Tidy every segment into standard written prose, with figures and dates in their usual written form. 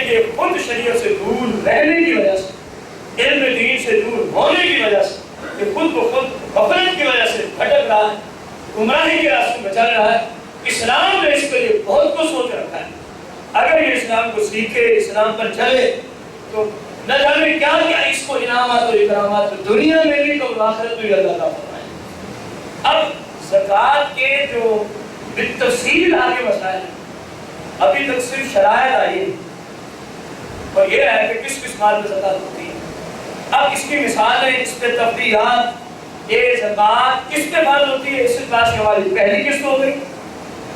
یہ خود شریعت سے دور رہنے کی وجہ سے، علم دین سے دور ہونے کی وجہ سے، یہ خود بخود غفلت کی وجہ سے بھٹک رہا ہے، گمراہی کے راستے میں چل رہا ہے۔ اسلام نے اس کے لیے بہت کچھ سوچ رکھا ہے۔ اگر یہ اسلام کو سیکھے، اسلام پر چلے، تو نہ جانے کیا کیا اس کو انعامات و اکرامات دنیا میں بھی تو آخرت میں بھی اللہ تعالیٰ فرمائے۔ اب زکوٰۃ کے جو بالتفصیل آگے مسائل ہیں، ابھی تک صرف شرائط آئی ہے اور یہ ہے کہ کس کس مال میں زکوٰۃ ہوتی ہے۔ اب اس کی مثالیں، اس پہ تفریحات، یہ زکوٰۃ کس پہ فرض ہوتی ہے، اس کلاس کی ہماری پہلی قسط ہو گئی۔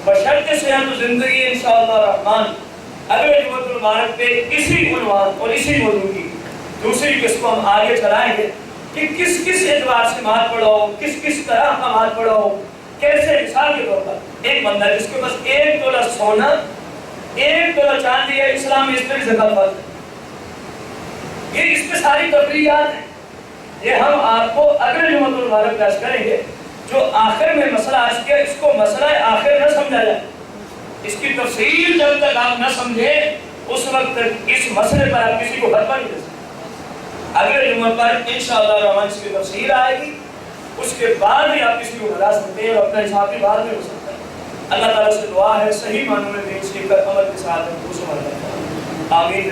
بشرط صحت و زندگی انشاءاللہ الرحمن اگلے جمعۃ المبارک پہ اسی عنوان اور اسی موضوع کی دوسری قسط کو ہم آگے چلائیں گے کہ کس کس اعتبار سے مال پڑھاؤ، کس کس طرح کا مال پڑھاؤ، کیسے۔ مثال کے طور پر ایک بندہ جس کے پاس 1 تولہ سونا، 1 تولہ چاندی ہے، اسلام میں اس پہ بھی زکوٰۃ فرض ہے۔ یہ اس پہ ساری تفریحات ہیں، یہ ہم آپ کو اگلے جمعۃ المبارک پیش کریں گے۔ جو آخر میں مسئلہ عرض کیا، اس کو مسئلہ آخر نہ سمجھا جائے، اس کی تفصیل جب تک آپ نہ سمجھیں اس وقت تک اس مسئلے پر آپ کسی کو فتویٰ نہیں دے سکتے۔ اگلے جمعہ پر انشاءاللہ الرحمن اس کی تفصیل آئے گی، اس کے بعد ہی آپ کسی کو بتا سکتے ہیں اور اپنا حساب بھی بعد میں ہو سکتا ہے۔ اللہ تعالیٰ سے دعا ہے صحیح معنوں میں دین سیکھ کر عمل کے ساتھ آمین۔